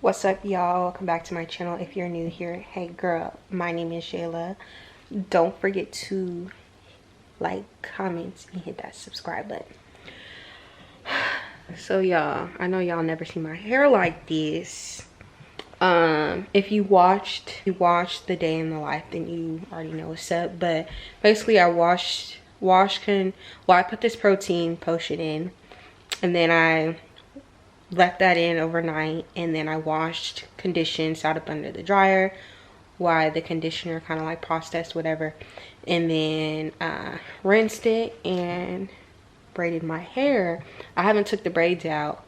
What's up, y'all? Welcome back to my channel. If you're new here, hey girl, my name is Shayla. Don't forget to like, comment, and hit that subscribe button. So y'all, I know y'all never seen my hair like this. If you watched the day in the life, then you already know what's up. But basically I I put this protein potion in, and then I left that in overnight, and then I washed, conditioned, sat up under the dryer while the conditioner kind of like processed whatever, and then rinsed it and braided my hair. I haven't took the braids out,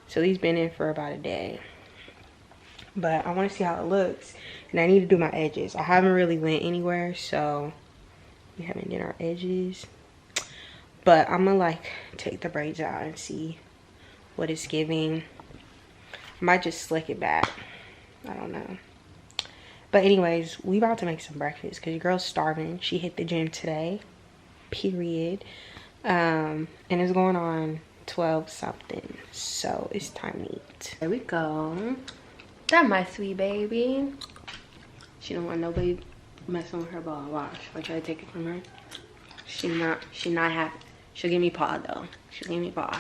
so these been in for about a day, but I want to see how it looks, and I need to do my edges. I haven't really went anywhere, so we haven't done our edges, but I'm gonna like take the braids out and see what it's giving. I might just slick it back, I don't know. But anyways, we about to make some breakfast because your girl's starving. She hit the gym today, period. And it's going on 12 something, so it's time to eat. There we go. That my sweet baby. She don't want nobody messing with her ball. Watch, I try to take it from her. She not happy. She'll give me paw though. She'll give me paw.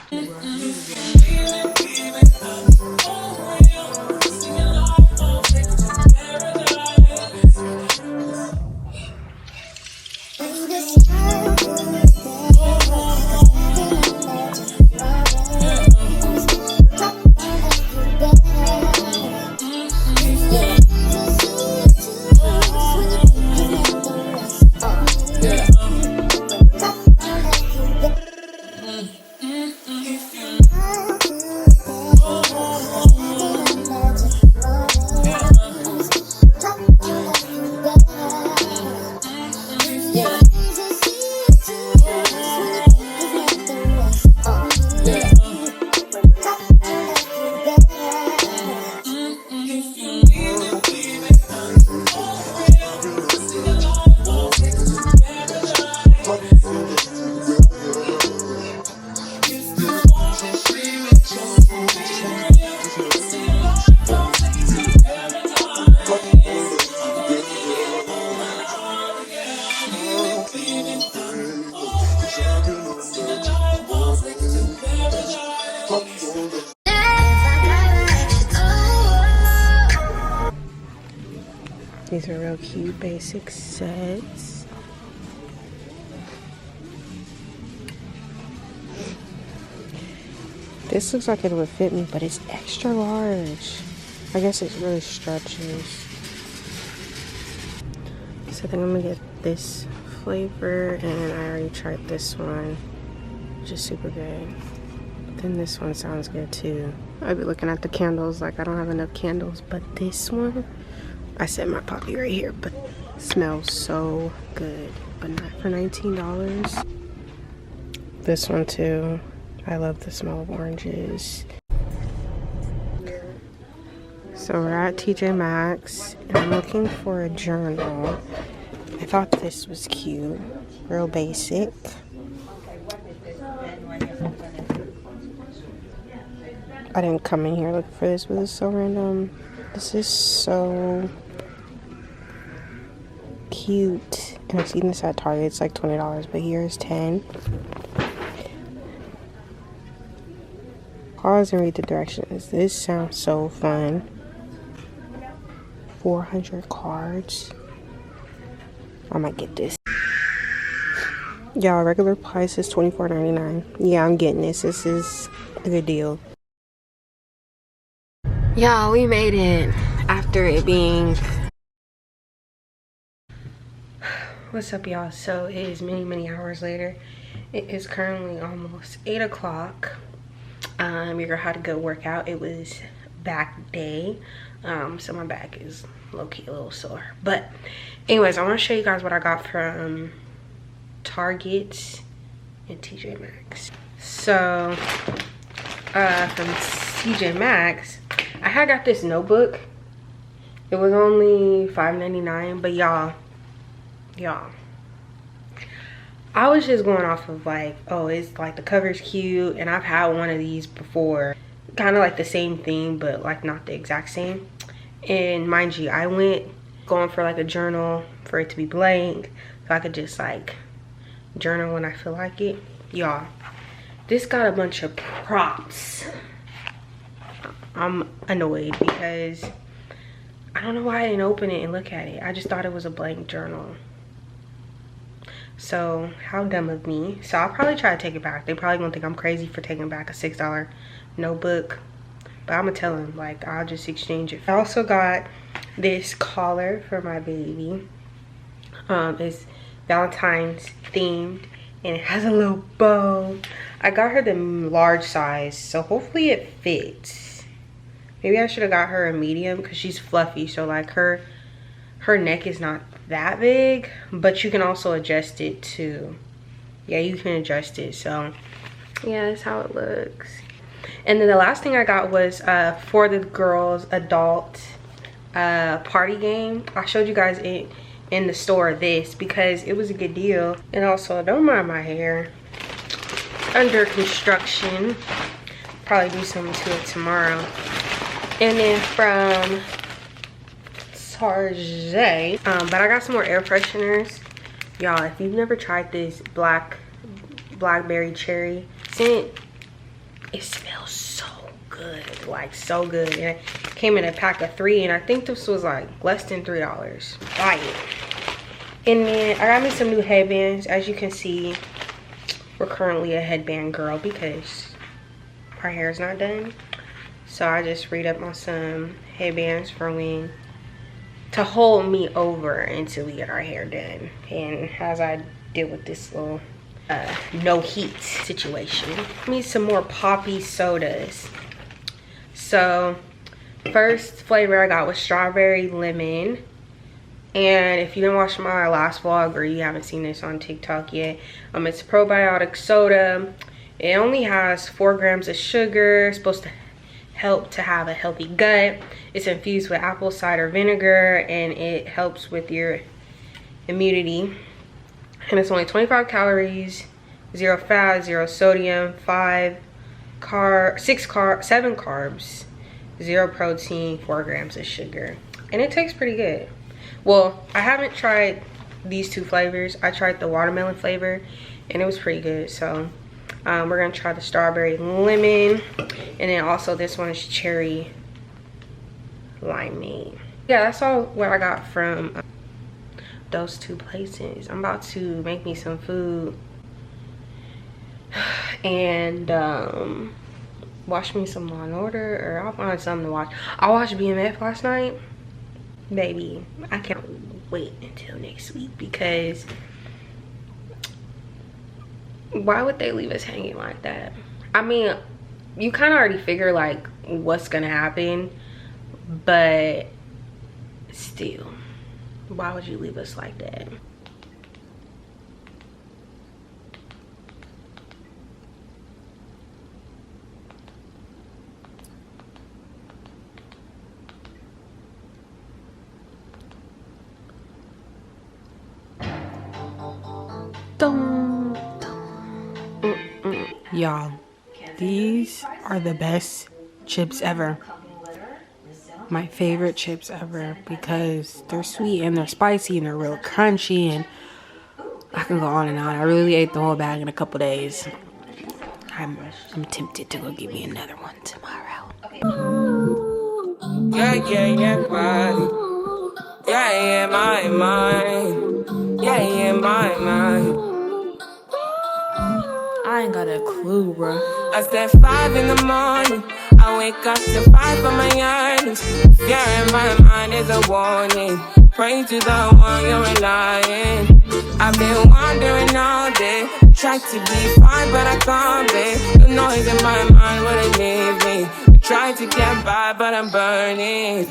These are real cute basic sets. This looks like it would fit me, but it's extra large. I guess it really stretches. So I think I'm gonna get this flavor, and I already tried this one, which is super good. But then this one sounds good too. I've been looking at the candles, like I don't have enough candles, but this one, I set my poppy right here, but it smells so good. But not for $19. This one too. I love the smell of oranges. So we're at Tjmax, and I'm looking for a journal. I thought this was cute, real basic. I didn't come in here looking for this, but it's so random. This is so cute. And I've seen this at Target, it's like $20, but here's 10. Pause and read the directions. This sounds so fun. 400 cards. I might get this. Y'all, regular price is $24.99. Yeah, I'm getting this. This is a good deal. Y'all, we made it after it being... What's up, y'all? So it is many hours later. It is currently almost 8 o'clock. Your girl had to go work out. It was back day, so my back is low-key a little sore. But anyways, I want to show you guys what I got from Target and Tjmax. So from Tjmax, I had got this notebook. It was only $5.99, but y'all, I was just going off of like, oh, it's like the cover's cute, and I've had one of these before. kind of like the same thing, but like not the exact same. And mind you, I went going for like a journal for it to be blank, so I could just like journal when I feel like it. Y'all, this got a bunch of props. I'm annoyed because I don't know why I didn't open it and look at it. I just thought it was a blank journal. So how dumb of me. So I'll probably try to take it back. They probably gonna think I'm crazy for taking back a $6 notebook, but I'm gonna tell them like I'll just exchange it. I also got this collar for my baby. It's Valentine's themed and it has a little bow. I got her the large size, so hopefully it fits. Maybe I should have got her a medium because she's fluffy, so like her neck is not that big, but you can also adjust it too. Yeah, you can adjust it. So yeah, that's how it looks. And then the last thing I got was for the girls adult party game. I showed you guys it in the store, this, because it was a good deal. And also, don't mind my hair, under construction. Probably do something to it tomorrow. And then from Target, but I got some more air fresheners. Y'all, if you've never tried this blackberry cherry scent, it smells so good, like so good. And it came in a pack of 3, and I think this was like less than $3. Buy it. And then I got me some new headbands. As you can see, we're currently a headband girl because our hair is not done. So I just read up on some headbands for when to hold me over until we get our hair done. And as I deal with this little no heat situation. Need some more poppy sodas. So first flavor I got was strawberry lemon. And if you didn't watch my last vlog or you haven't seen this on TikTok yet, it's a probiotic soda. It only has 4 grams of sugar. It's supposed to help to have a healthy gut. It's infused with apple cider vinegar and it helps with your immunity. And it's only 25 calories, 0 fat, 0 sodium, 7 carbs, 0 protein, 4 grams of sugar. And it tastes pretty good. Well, I haven't tried these 2 flavors. I tried the watermelon flavor and it was pretty good. So we're gonna try the strawberry lemon, and then also this one is cherry limeade. Yeah, that's all what I got from those 2 places. I'm about to make me some food and watch me some Law and Order, or I'll find something to watch. I watched BMF last night. Baby, I can't wait until next week, because why would they leave us hanging like that? I mean, you kind of already figure like what's gonna happen, but still, why would you leave us like that? Y'all, these are the best chips ever. My favorite chips ever, because they're sweet and they're spicy and they're real crunchy, and I can go on and on. I really ate the whole bag in a couple days. I'm tempted to go get me another one tomorrow. Yeah, my mind. Yeah, my mind. I ain't got a clue, bro. I said 5 in the morning. I wake up to 5 for my yearnings. Yeah, in my mind is a warning. Pray to the one you're relying. I've been wandering all day. Tried to be fine, but I can't be. The noise in my mind wouldn't leave me. I tried to get by, but I'm burning.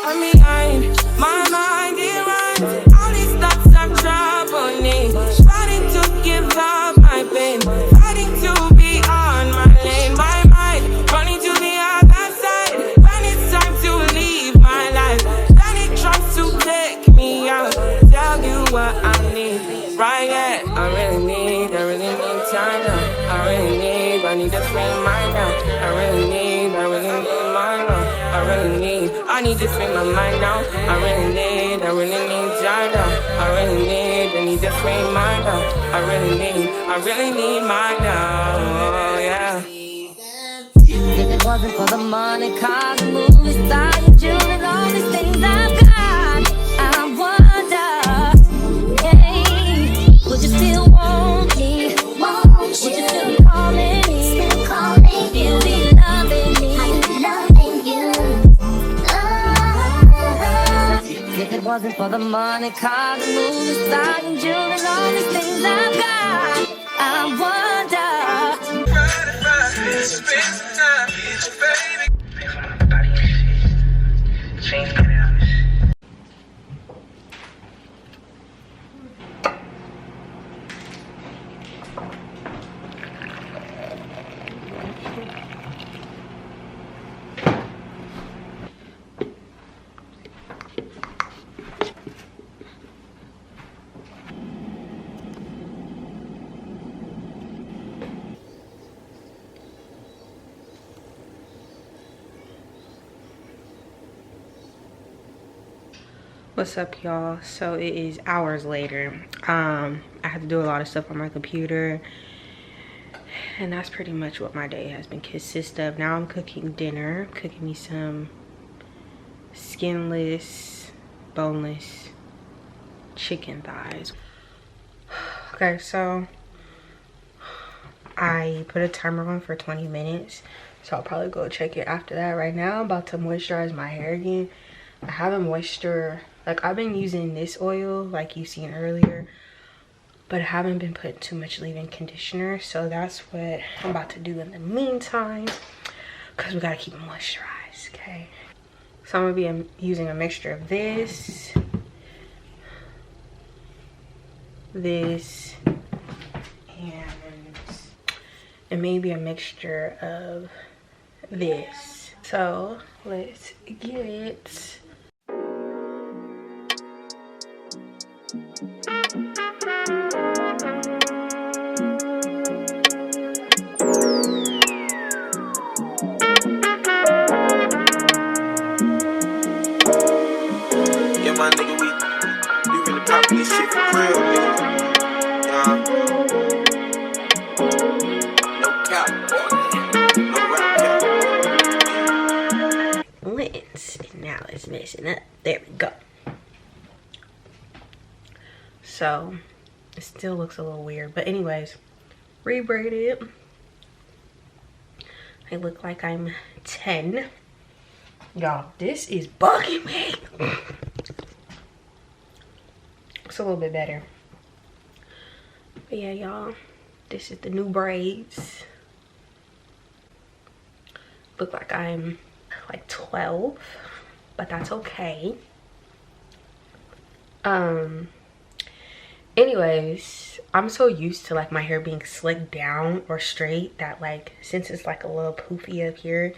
I'm behind. My mind, it runs. All these thoughts have troubled me. Starting to give up my pain. Fighting to be on my lane. My mind running to the other side. When it's time to leave my life, then it tries to take me out. Tell you what I need. Right, yeah. I really need time now. I need to free my mind now. I really need I need to free my mind now. I really need Jada. I need to free my now. I really need my now, yeah. If it wasn't for the money, cars, and movies, style, and jewelry, and all these things I've got, I wonder, hey, would you still want me? Would you still be calling me? Still be loving me? If it wasn't for the money, cars, and movies, style, and jewelry, and all these things I've got, I wonder. What's up, y'all? So it is hours later. I had to do a lot of stuff on my computer, and that's pretty much what my day has been consist of. Now I'm cooking dinner, cooking me some skinless, boneless chicken thighs. Okay, so I put a timer on for 20 minutes, so I'll probably go check it after that. Right now I'm about to moisturize my hair again. I haven't like I've been using this oil like you seen earlier, but I haven't been putting too much leave-in conditioner, so that's what I'm about to do in the meantime, because we gotta keep it moisturized. Okay, so I'm gonna be using a mixture of this, and maybe a mixture of this. So let's get it. Yeah, my nigga, we really poppin' this shit for real, nigga. No cap, no rap cap. Now it's messing up. There we go. So it still looks a little weird, but anyways, rebraid it. I look like I'm 10. Y'all, this is bugging me. It's a little bit better. But yeah, y'all, this is the new braids. Look like I'm like 12, but that's okay. Anyways, I'm so used to like my hair being slicked down or straight that like since it's like a little poofy up here,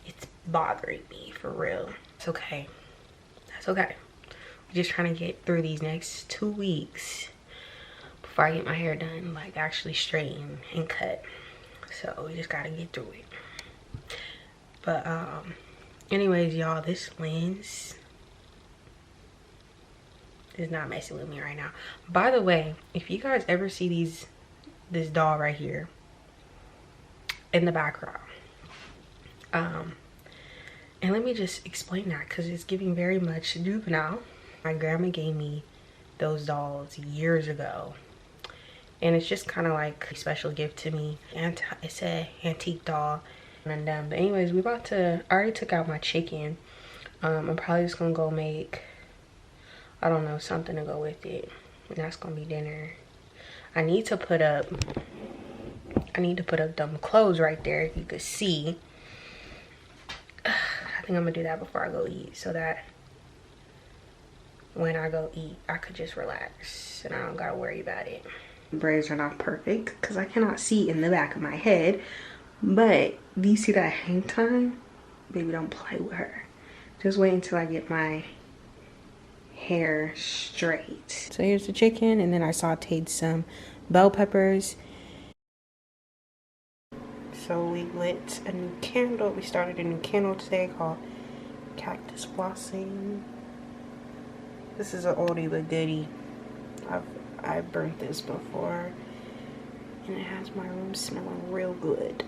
it's bothering me for real. It's okay. That's okay. We're just trying to get through these next 2 weeks before I get my hair done, like actually straightened and cut. So we just gotta get through it. But anyways, y'all, this lens is not messing with me right now. By the way, if you guys ever see this doll right here in the background, and let me just explain that because it's giving very much juvenile. My grandma gave me those dolls years ago, and it's just kind of like a special gift to me. And it's a antique doll. And but anyways, I already took out my chicken. I'm probably just gonna go make, I don't know, something to go with it, and that's gonna be dinner. I need to put up them clothes right there, if you could see. I think I'm gonna do that before I go eat, so that when I go eat I could just relax and I don't gotta worry about it. Braids are not perfect because I cannot see in the back of my head, but do you see that hang time? Baby, don't play with her. Just wait until I get my hair straight. So here's the chicken, and then I sauteed some bell peppers. So we lit a new candle. We started a new candle today called Cactus Blossom. This is an oldie but goodie. I've burnt this before, and it has my room smelling real good.